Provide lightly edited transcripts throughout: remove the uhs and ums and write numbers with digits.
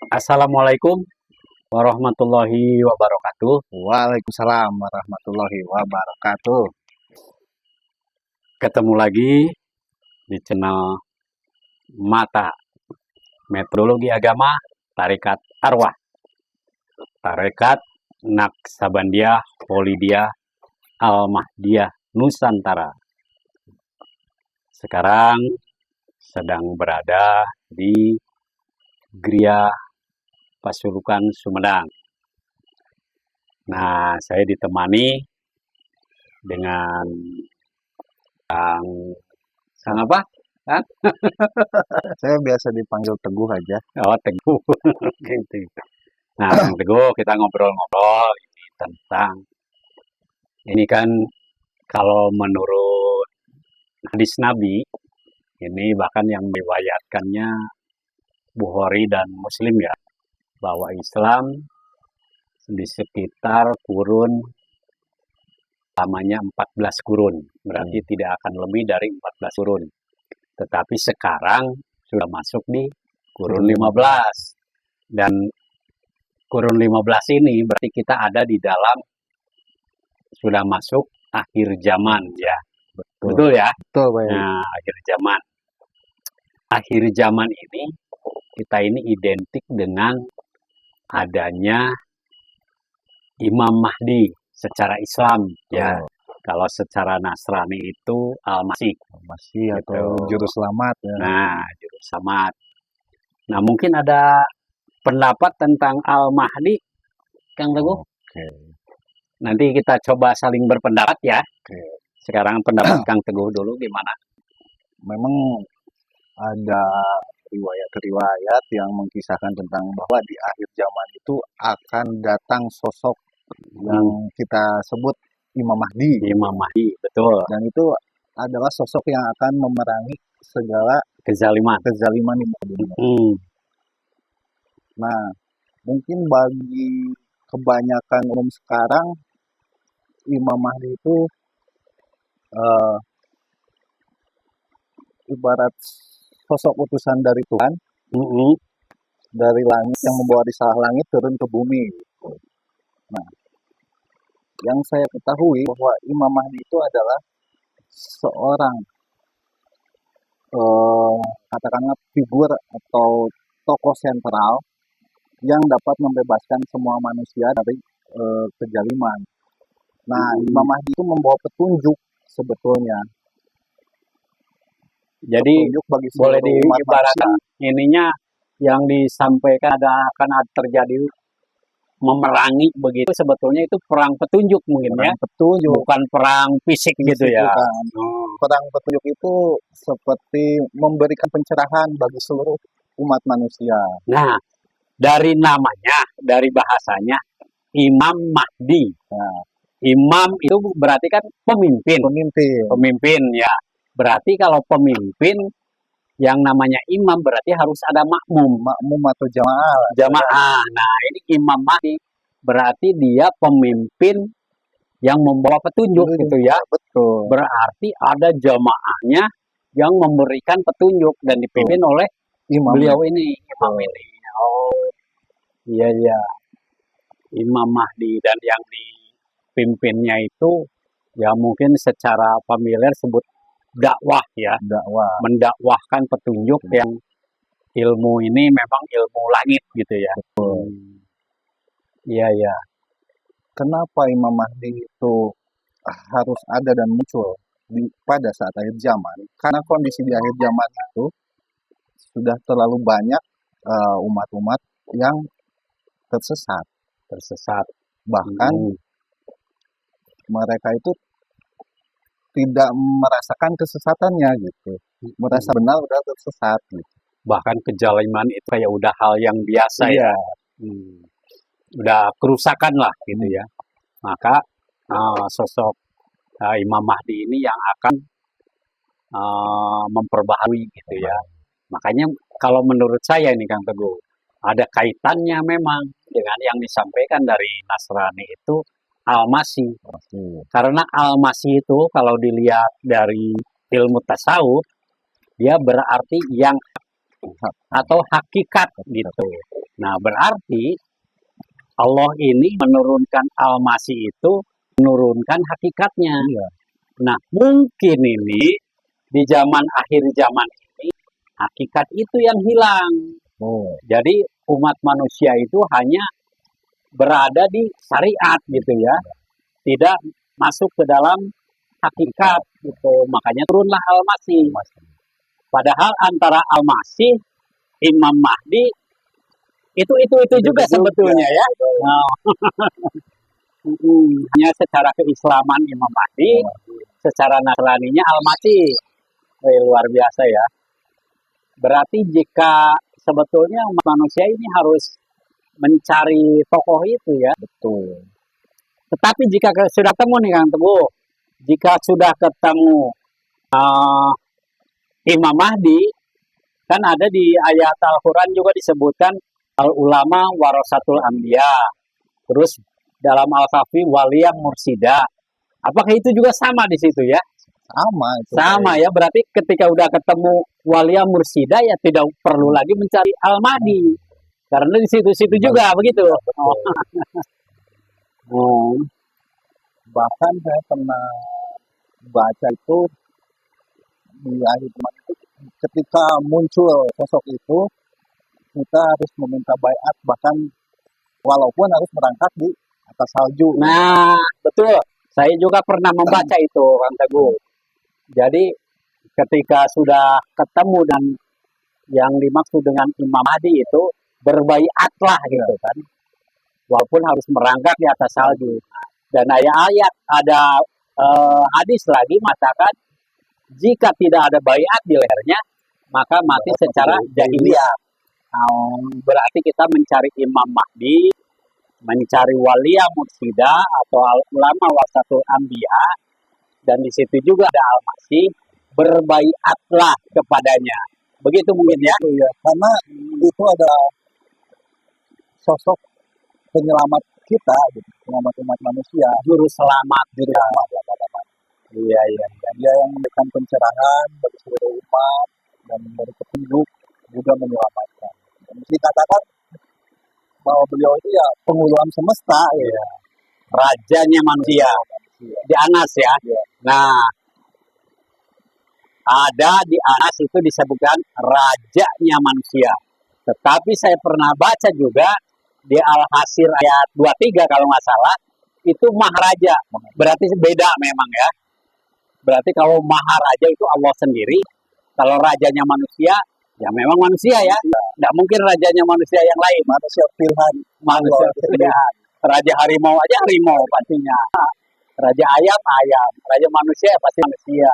Assalamualaikum warahmatullahi wabarakatuh. Waalaikumsalam warahmatullahi wabarakatuh. Ketemu lagi di channel Mata Metodologi Agama Tarekat Arwah, Tarekat Naksabandia Holidiyah Al-Mahdiyah Nusantara. Sekarang sedang berada di Gria Pasurukan Sumedang. Nah, saya ditemani dengan Kang apa? Kang? Saya biasa dipanggil Teguh aja. Oh, Teguh. Gitu. Nah, Kang Teguh, kita ngobrol-ngobrol ini tentang ini kan kalau menurut hadis Nabi, ini bahkan yang meriwayatkannya Bukhari dan Muslim ya, bahwa Islam di sekitar kurun lamanya 14 kurun, berarti tidak akan lebih dari 14 kurun. Tetapi sekarang sudah masuk di kurun 15. Dan kurun 15 ini berarti kita ada di dalam sudah masuk akhir zaman ya. Betul ya? Betul, Pak. Nah, akhir zaman. Akhir zaman ini kita ini identik dengan adanya Imam Mahdi secara Islam ya. Kalau secara Nasrani itu Al-Masih. Masih atau juru selamat ya. Nah, juru selamat. Nah, mungkin ada pendapat tentang Al-Mahdi, Kang Teguh. Oke. Nanti kita coba saling berpendapat ya. Oke. Sekarang pendapat Kang Teguh dulu gimana? Memang ada riwayat-riwayat yang mengisahkan tentang bahwa di akhir zaman itu akan datang sosok yang kita sebut Imam Mahdi. Imam Mahdi, betul. Dan itu adalah sosok yang akan memerangi segala Kezaliman. kezaliman di dunia. Nah, mungkin bagi kebanyakan umum sekarang, Imam Mahdi itu ibarat sosok utusan dari Tuhan, dari langit yang membawa risalah langit turun ke bumi. Nah, yang saya ketahui bahwa Imam Mahdi itu adalah seorang katakanlah figur atau tokoh sentral yang dapat membebaskan semua manusia dari kezaliman. Nah, Imam Mahdi itu membawa petunjuk sebetulnya. Jadi Petunjuk bagi boleh seluruh umat diibaratkan manusia. ininya yang disampaikan akan terjadi memerangi begitu, sebetulnya itu perang petunjuk mungkin Perang ya, petunjuk, bukan perang fisik gitu ya. bukan. Perang petunjuk itu seperti memberikan pencerahan bagi seluruh umat manusia. Nah, dari namanya, dari bahasanya Imam Mahdi. Nah, Imam itu berarti kan pemimpin. Pemimpin ya. Berarti kalau pemimpin yang namanya imam berarti harus ada makmum atau jamaah. Jamaah. Nah, ini Imam Mahdi berarti dia pemimpin yang membawa petunjuk gitu ya. Betul. Berarti ada jamaahnya yang memberikan petunjuk dan dipimpin oleh beliau ini, Imam ini. Oh, iya iya. Imam Mahdi, dan yang dipimpinnya itu ya mungkin secara familiar sebut dakwah ya. Dakwah. Mendakwahkan petunjuk yang ilmu ini memang ilmu langit gitu ya. Iya iya. Kenapa Imam Mahdi itu harus ada dan muncul pada saat akhir zaman? Karena kondisi di akhir zaman itu sudah terlalu banyak umat-umat yang tersesat. Bahkan mereka itu tidak merasakan kesesatannya gitu. Merasa benar udah tersesat gitu. Bahkan kezaliman itu kayak udah hal yang biasa ya. Udah kerusakan lah gitu ya. Maka sosok Imam Mahdi ini yang akan memperbaharui gitu ya. Makanya kalau menurut saya ini Kang Teguh, ada kaitannya memang dengan yang disampaikan dari Nasrani itu Al-Masih. Karena Al-Masih itu kalau dilihat dari ilmu tasawuf, dia berarti yang atau hakikat gitu. Nah, berarti Allah ini menurunkan Al-Masih itu menurunkan hakikatnya. Iya. Nah, mungkin ini di zaman akhir zaman ini hakikat itu yang hilang. Oh, Jadi umat manusia itu hanya berada di syariat gitu ya, tidak masuk ke dalam hakikat gitu. Makanya turunlah Al-Masih. masih. Padahal antara Al-Masih, Imam Mahdi itu juga sebetulnya ya. Nah, hanya secara keislaman Imam Mahdi, secara nasraninya Al-Masih. Luar biasa ya. Berarti jika sebetulnya umat manusia ini harus mencari tokoh itu ya. Betul. Tetapi jika sudah ketemu nih Kang Teguh, jika sudah ketemu Imam Mahdi, kan ada di ayat Al-Quran juga disebutkan al-ulama warasatul anbiya. Terus dalam Al-Kahfi waliyam mursida. Apakah itu juga sama di situ ya? Sama itu. Sama ya, berarti ketika udah ketemu waliyam mursida ya tidak perlu lagi mencari Al-Mahdi. Karena di situ-situ juga begitu. Oh. Bahkan saya pernah baca itu di akhir zaman itu, ketika muncul sosok itu, kita harus meminta baiat, bahkan walaupun harus berangkat di atas salju. Nah, betul. Saya juga pernah membaca itu, Kang Teguh. Jadi ketika sudah ketemu dan yang dimaksud dengan Imam Mahdi itu berbaiatlah gitu kan. Walaupun harus merangkak di atas salju. Dan ayat ada hadis lagi mengatakan jika tidak ada baiat di lehernya maka mati secara jahiliyah. Berarti kita mencari Imam Mahdi, mencari walia mursida atau ulama wasatul anbiya, dan di situ juga ada Al-Masih, berbaiatlah kepadanya. Begitu mungkin ya. Ya, karena itu ada sosok penyelamat kita, gitu. Penyelamat umat manusia, Juru selamat. juru selamat. Iya. Dia yang memberikan pencerahan bagi seluruh umat dan memberi petunjuk, juga menyelamatkan. Dan dikatakan bahwa beliau itu ya penghuluan semesta, ya. Rajanya manusia. Di Anas ya. Nah, ada di Anas itu disebutkan rajanya manusia. Tetapi saya pernah baca juga di Al-Hasir ayat 23 kalau nggak salah, itu maharaja. Berarti beda memang ya. Berarti kalau maharaja itu Allah sendiri, kalau rajanya manusia, ya memang manusia ya. Nggak mungkin rajanya manusia yang lain. Manusia pilihan. Manusia pilihan. Raja harimau aja harimau pastinya. Raja ayam, ayam. Raja manusia ya pasti manusia.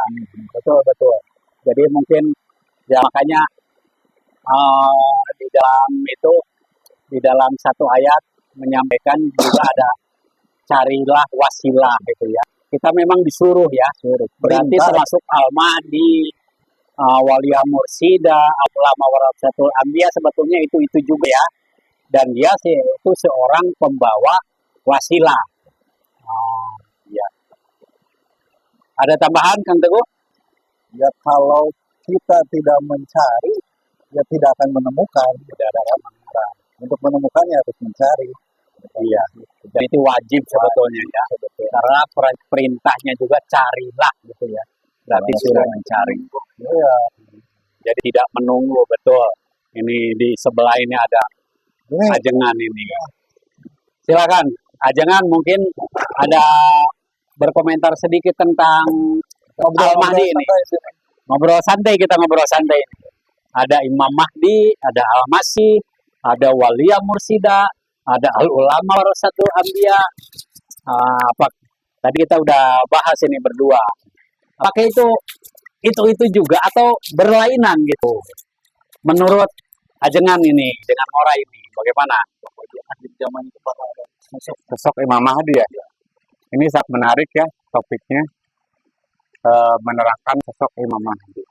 Betul. Jadi mungkin ya makanya di dalam satu ayat menyampaikan juga ada carilah wasilah gitu ya. Kita memang disuruh ya. Berarti termasuk Al-Mahdi, Walia Mursida, ulama warasatul anbiya, sebetulnya itu juga ya. Dan dia sih itu seorang pembawa wasilah. Ya. Ada tambahan Kang Teguh? Ya kalau kita tidak mencari, ya tidak akan menemukan. Tidak akan menemukan. Untuk menemukannya harus mencari. Iya. Dan itu wajib sebetulnya ya. Karena perintahnya juga carilah gitu ya. Berarti sudah mencari. Iya. Jadi tidak menunggu, betul. Ini di sebelah ini ada Ajengan ini. Silakan, Ajengan mungkin ada berkomentar sedikit tentang Al-Mahdi ini. Ngobrol santai kita ngobrol santai. Ada Imam Mahdi, ada Al-Masih, ada Walia Mursida, ada Al-Ulama Warasatul Anbiya. Apa tadi kita udah bahas ini berdua. Apakah itu juga atau berlainan gitu? Menurut Ajengan ini, dengan Ngora ini, bagaimana? Akhir zaman itu bakal ada Sosok Imam Mahdi ya. Ini sangat menarik ya topiknya, menerangkan sosok Imam Mahdi.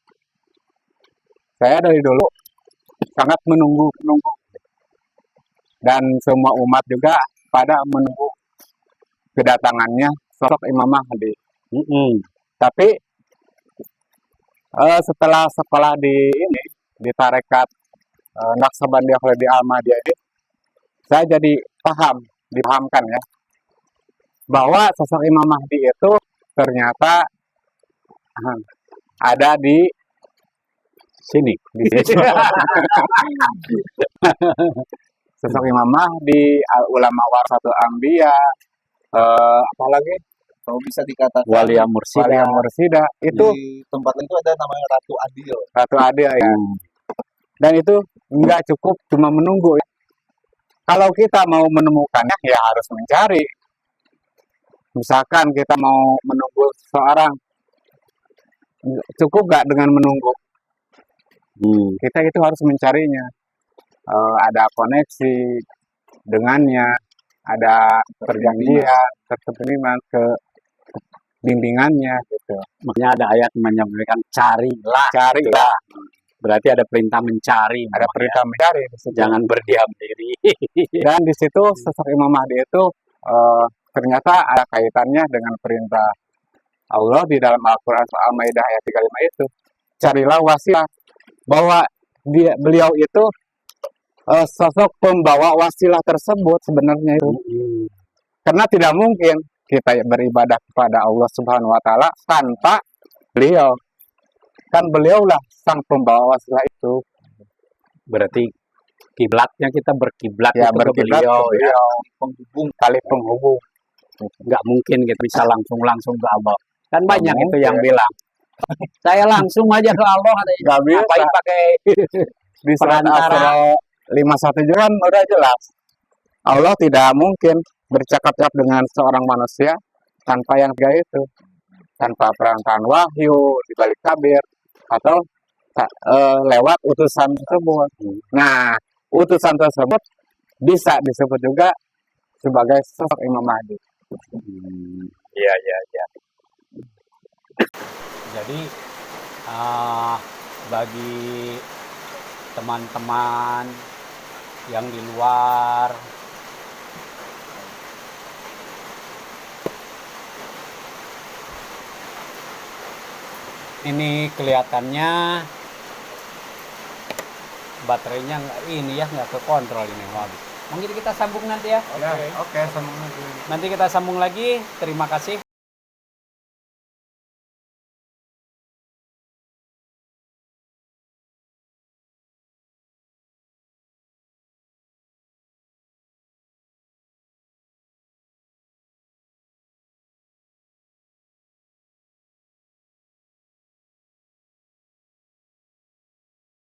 Saya dari dulu sangat menunggu dan semua umat juga pada menunggu kedatangannya sosok Imam Mahdi. Tapi setelah sekolah di tarekat Naqsabandiyah di Al-Madiyah ini, saya jadi dipahamkan ya, bahwa sosok Imam Mahdi itu ternyata ada di Sini. sosok Imam Mahdi, ulama warasatul anbiya, apalagi Kalau bisa dikatakan Walia Mursida. Walia Mursida itu di tempat itu ada namanya Ratu Adil. Ratu Adil ya. Dan itu nggak cukup cuma menunggu ya. Kalau kita mau menemukannya ya harus mencari. Misalkan kita mau menunggu seseorang, cukup nggak dengan menunggu? Kita itu harus mencarinya. Ada koneksi dengannya, ada perjanjian, keterima ke bimbingannya gitu. Makanya ada ayat menyampaikan carilah. Carilah. Berarti ada perintah mencari. Ada perintah mencari. Jangan berdiam diri. Dan di situ sosok Imam Mahdi itu ternyata ada kaitannya dengan perintah Allah di dalam Al-Quran Al-Maidah ayat 35 itu. Carilah wasilah, bahwa beliau itu sosok pembawa wasilah tersebut sebenarnya itu. Karena tidak mungkin kita beribadah kepada Allah Subhanahu wa taala tanpa beliau. Kan beliaulah sang pembawa wasilah itu. Berarti kiblatnya kita berkiblat Ya, itu ke berkiblat beliau, ke ya. beliau, penghubung, tali penghubung. Nggak mungkin kita bisa langsung ke Allah. Kan banyak Nggak itu yang mungkin. bilang, saya langsung aja ke Allah katanya. Nggak bisa. Ngapain pakai Di surat perantara. Al-Asra 51 juga kan udah jelas. Allah tidak mungkin bercakap-cakap dengan seorang manusia tanpa yang tiga itu. Tanpa perantaraan wahyu, di balik tabir, atau lewat utusan tersebut. Nah, utusan tersebut bisa disebut juga sebagai sosok Imam Mahdi. Iya, iya, iya. Jadi bagi teman-teman yang di luar ini kelihatannya baterainya nggak kekontrol ini habis. Mungkin kita sambung nanti ya. Oke, sambung lagi. Nanti kita sambung lagi. Terima kasih.